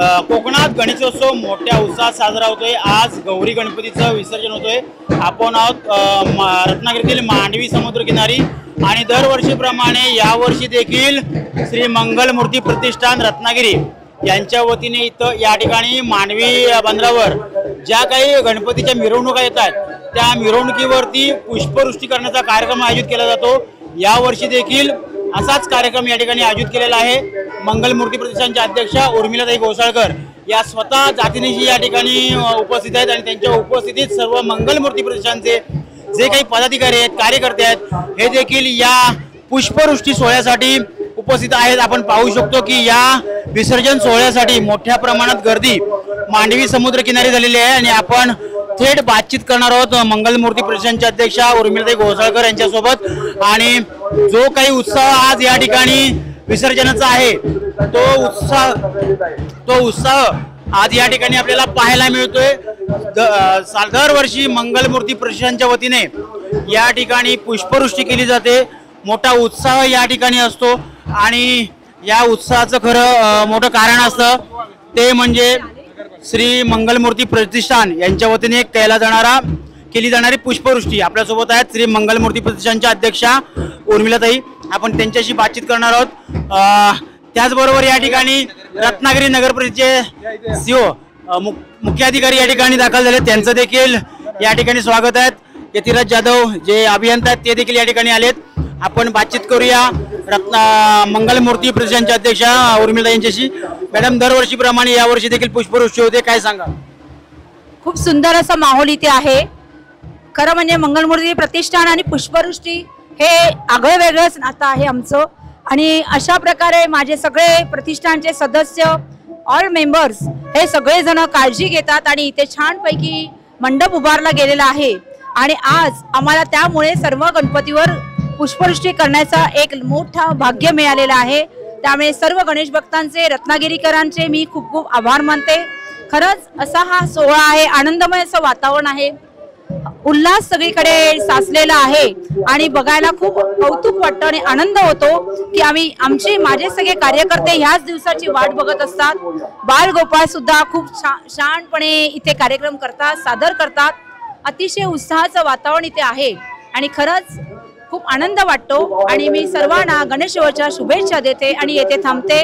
कोकणात गणेशोत्सव मोठ्या उत्साहात साजरा होतोय। आज गौरी गणपतीचं विसर्जन होतोय। आपण आहोत रत्नागिरीतील मांडवी समुद्रकिनारी आणि दरवर्षीप्रमाणे यावर्षी देखील श्री मंगलमूर्ती प्रतिष्ठान रत्नागिरी यांच्या वतीने इथं या ठिकाणी मांडवी बंदरावर ज्या काही गणपतीच्या मिरवणुका येतात त्या मिरवणुकीवरती पुष्पवृष्टी करण्याचा कार्यक्रम आयोजित केला जातो। यावर्षी देखील असाच कार्यक्रम या ठिकाणी आयोजित केलेला आहे। मंगलमूर्ती प्रतिष्ठानच्या अध्यक्षा उर्मिलाताई घोसाळकर या स्वतः जातीनिशी या ठिकाणी उपस्थित आहेत आणि त्यांच्या उपस्थितीत सर्व मंगलमूर्ती प्रतिष्ठानचे जे काही पदाधिकारी आहेत, कार्यकर्ते आहेत, हे देखील या पुष्पवृष्टी सोहळ्यासाठी उपस्थित आहेत। आपण पाहू शकतो की या विसर्जन सोहळ्यासाठी मोठ्या प्रमाणात गर्दी मांडवी समुद्रकिनारी झालेली आहे आणि आपण थेट बातचीत करणार आहोत मंगलमूर्ती प्रतिष्ठानच्या अध्यक्षा उर्मिलाताई घोसाळकर यांच्यासोबत। आणि जो काही उत्साह आज या ठिकाणी विसर्जनाचा आहे तो उत्साह आज या ठिकाणी आपल्याला पाहायला मिळतोय। दरवर्षी मंगलमूर्ती प्रतिष्ठानच्या वतीने या ठिकाणी पुष्पवृष्टी केली जाते। मोठा उत्साह या ठिकाणी असतो आणि या उत्साहाचं खरं मोठं कारण असतं ते म्हणजे श्री मंगलमूर्ती प्रतिष्ठान यांच्या वतीने केली जाणारी पुष्पवृष्टी। आपल्यासोबत आहेत श्री मंगलमूर्ती प्रतिष्ठानच्या अध्यक्षा उर्मिलाताई, आपण त्यांच्याशी बातचीत करणार आहोत। त्याचबरोबर या ठिकाणी रत्नागिरी नगर परिषदेचे सीओ मुख्याधिकारी या ठिकाणी दाखल झाले, त्यांचं देखील या ठिकाणी स्वागत आहे। यतिराज जाधव जे अभियंता आहेत ते देखील या ठिकाणी आलेत। आपण बातचीत करूया मंगलमूर्ती प्रतिष्ठानच्या अध्यक्षा उर्मिलाताई यांच्याशी। मॅडम, दरवर्षीप्रमाणे यावर्षी देखील पुष्पवृष्टी होते, काय सांगा? खूप सुंदर असा माहोल इथे आहे। खरं म्हणजे मंगलमूर्ती प्रतिष्ठान आणि पुष्पवृष्टी हे आगळं वेगळंच नातं आहे आमचं। आणि अशा प्रकारे माझे सगळे प्रतिष्ठानचे सदस्य ऑल मेंबर्स हे सगळेजण काळजी घेतात आणि इथे छानपैकी मंडप उभारला गेलेला आहे आणि आज आम्हाला त्यामुळे सर्व गणपतीवर पुष्पवृष्टी करण्याचा एक मोठा भाग्य मिळालेला आहे। त्यामुळे सर्व गणेश भक्तांचे, रत्नागिरीकरांचे मी खूप खूप आभार मानते। खरंच असा हा सोहळा आहे, आनंदमय असं वातावरण आहे, उल्हास सगळीकडे साचलेला आहे आणि बघायला खूप कौतुक वाटतं आणि आनंद होतो की माझे सगळे कार्यकर्ते ह्याच दिवसाची वाट बघत असतात। बालगोपाळ सुद्धा खूप छानपणे इथे कार्यक्रम करतात, सादर करतात। अतिशय उत्साहाचं वातावरण इथे आहे आणि खरंच खूप आनंद वाटतो आणि मी सर्वांना गणेशोत्सवाच्या शुभेच्छा देते आणि येथे थांबते।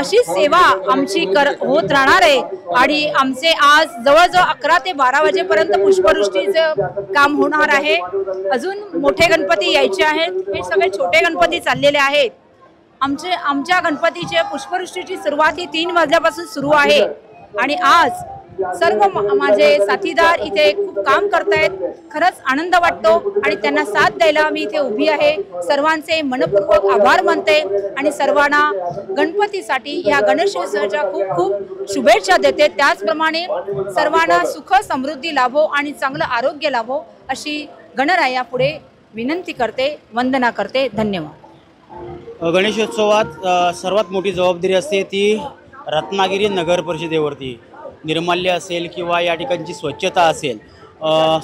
अशी सेवा आमची होत राहणार आहे आणि आमचे आज जवळजवळ 11 ते 12 वाजेपर्यंत पुष्पवृष्टीचं काम होणार आहे। अजून मोठे गणपती यायचे आहेत, हे सगळे छोटे गणपती चाललेले आहेत। आमच्या गणपतीच्या पुष्पवृष्टीची सुरुवात ही 3 वाजल्यापासून सुरू आहे आणि आज सर्व माझे साथीदार इथे खूप काम करतायत। खरंच आनंद वाटतो आणि त्यांना साथ द्यायला मी इथे उभी आहे। सर्वांचे मनपूर्वक आभार मानते आणि सर्वांना गणपतीसाठी या गणेशोत्सवाच्या खूप खूप शुभेच्छा देते। त्याचप्रमाणे सर्वांना सुख समृद्धी लाभो आणि चांगलं आरोग्य लाभो अशी गणरायापुढे विनंती करते, वंदना करते। धन्यवाद। गणेशोत्सवात सर्वात मोठी जबाबदारी असते ती रत्नागिरी नगर परिषदेवरती। निर्माल्य असेल किंवा या ठिकाणची स्वच्छता असेल,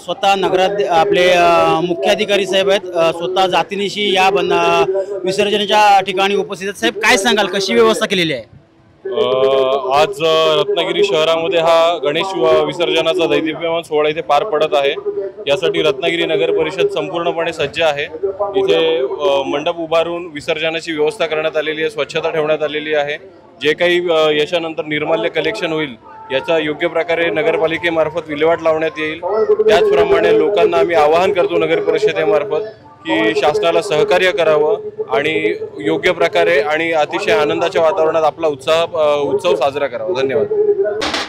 स्वतः आपले मुख्याधिकारी साहेब आहेत, स्वतः जातीनिशी या विसर्जनाच्या ठिकाणी उपस्थित आहेत। साहेब, काय सांगाल, कशी व्यवस्था केलेली आहे? आज रत्नागिरी शहरामध्ये हा गणेश विसर्जनाचा दैदिप्यमान सोहळा इथे पार पडत आहे। यासाठी रत्नागिरी नगर परिषद संपूर्णपणे सज्ज आहे। इथे मंडप उभारून विसर्जनाची व्यवस्था करण्यात आलेली आहे, स्वच्छता ठेवण्यात आलेली आहे। जे काही याच्यानंतर निर्माल्य कलेक्शन होईल याचा योग्य प्रकारे नगरपालिकेमार्फत विल्हेवाट लावण्यात येईल। त्याचप्रमाणे लोकांना आम्ही आवाहन करतो नगर परिषदेमार्फत की शासनाला सहकार्य करावं आणि योग्य प्रकारे आणि अतिशय आनंदाच्या वातावरणात आपला उत्सव साजरा करावा। धन्यवाद।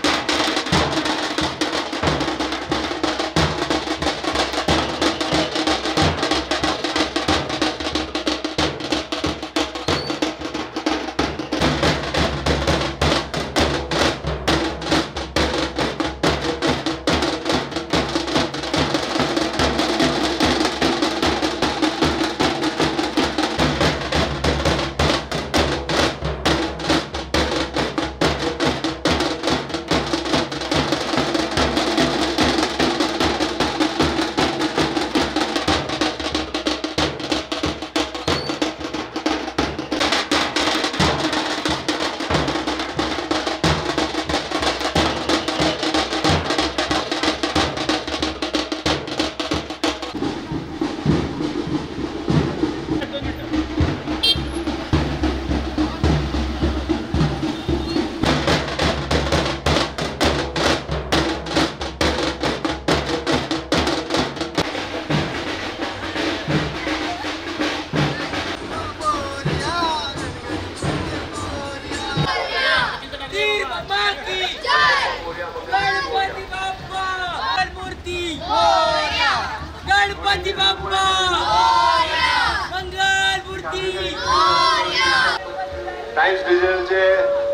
टाइम्स डिजिटलचे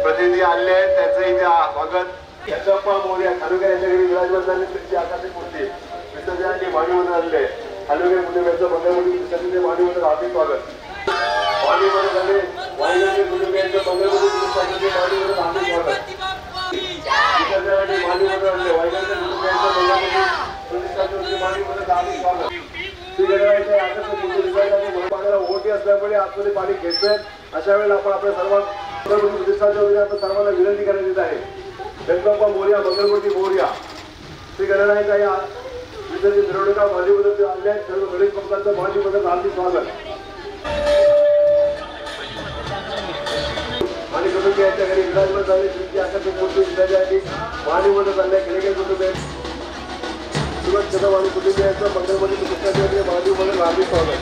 प्रतिनिधी आले आहेत, त्याचं इथे स्वागत. यशप्पा मोर्या खालुकर यांच्या घरी विराजमान झाले. त्यांची आकाशिक मूर्ती विसर्जनाची मांडीमध्ये आणले. खालुकर कुटुंबियांचं मंगळमूर्ती विसर्जनाचे मांडीमध्ये हार्दिक स्वागत. मांडीमध्ये झाले वाहिनीचे कुटुंबियांचं मंगळमूर्ती विसर्जनाचे मांडीमध्ये हार्दिक स्वागत. विसर्जनाचे मांडीमध्ये आणले. वाहिनीचे कुटुंबियांचं मंगळमूर्ती विसर्जनाचे मांडीमध्ये हार्दिक स्वागत. श्रीगणरायाच्या आकाशिक मूर्ती विसर्जनाने पाण्याला ओटी असल्यामुळे आतमध्ये पाणी घेतोय. अशा वेळेला आपण आपल्या सर्वांना विनंती करण्यात येत आहे. यशप्पा मोर्या मंगळमूर्ती मोर्या. श्री गणरायाच्या या विसर्जन मिरवणुका मांडीमध्ये आणल्या आहेत. सर्व गणेश भक्तांचं मांडीमध्ये हार्दिक स्वागत. आणि कुटुंबियांच्या घरी विराजमान झाले. श्रीची आकाशिक मूर्ती विसर्जनाची मांडीमध्ये चालल्या. केलेले कुटुंब सुरत कदम आणि कुटुंबियांचं मंगळमूर्ती कृष्णाच्या मांडीमध्ये हार्दिक स्वागत.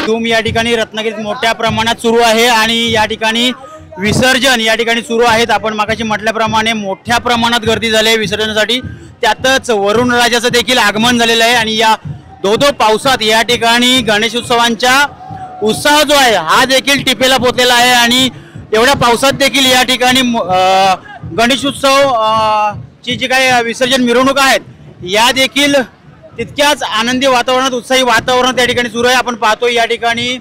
धूम या ठिकाणी रत्नागिरीत मोठ्या प्रमाणात सुरू आहे आणि या ठिकाणी विसर्जन या ठिकाणी सुरू आहेत. आपण मागाशी म्हटल्याप्रमाणे मोठ्या प्रमाणात गर्दी झाली आहे विसर्जनासाठी. त्यातच वरुण राजाचं देखील आगमन झालेलं आहे आणि या धो पावसात या ठिकाणी गणेशोत्सवांचा उत्साह जो आहे हा देखील टिपेला पोचलेला आहे. आणि एवढ्या पावसात देखील या ठिकाणी गणेशोत्सव ची जी काही विसर्जन मिरवणूक आहेत या देखील तितक्याच आनंदी वातावरणात उत्साही वातावरणात या ठिकाणी सुरू आहे. आपण पाहतोय या ठिकाणी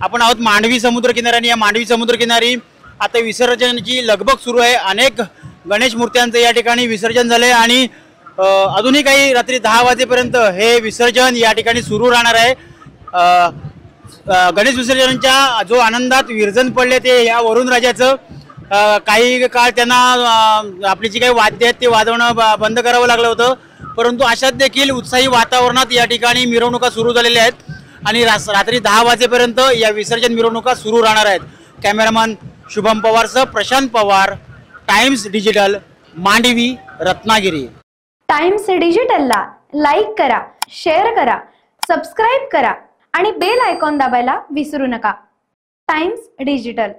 आपण आहोत मांडवी समुद्र किनारी आणि या मांडवी समुद्र किनारी आता विसर्जनाची लगबग सुरू आहे. अनेक गणेश मूर्त्यांचं या ठिकाणी विसर्जन झालंय आणि अजूनही काही रात्री 10 वाजेपर्यंत हे विसर्जन या ठिकाणी सुरू राहणार आहे. गणेश विसर्जनाच्या जो आनंदात विरजन पडले ते या वरुण राजाचं काही काळ त्यांना आपली जी काही वाद्य आहेत ते वाजवणं बंद करावं लागलं होतं. परंतु अशात देखील उत्साही वातावरणात या ठिकाणी मिरवणुका सुरू झालेल्या आहेत आणि रात्री 10 वाजेपर्यंत या विसर्जन मिरवणुका सुरू राहणार आहेत. कॅमेरामन शुभम पवारसह Prashant Pawar, Times Digital, Mandvi, Ratnagiri. Times डिजिटलला लाईक करा, शेअर करा, सबस्क्राईब करा आणि बेल आयकॉन दाबायला विसरू नका. Times digital.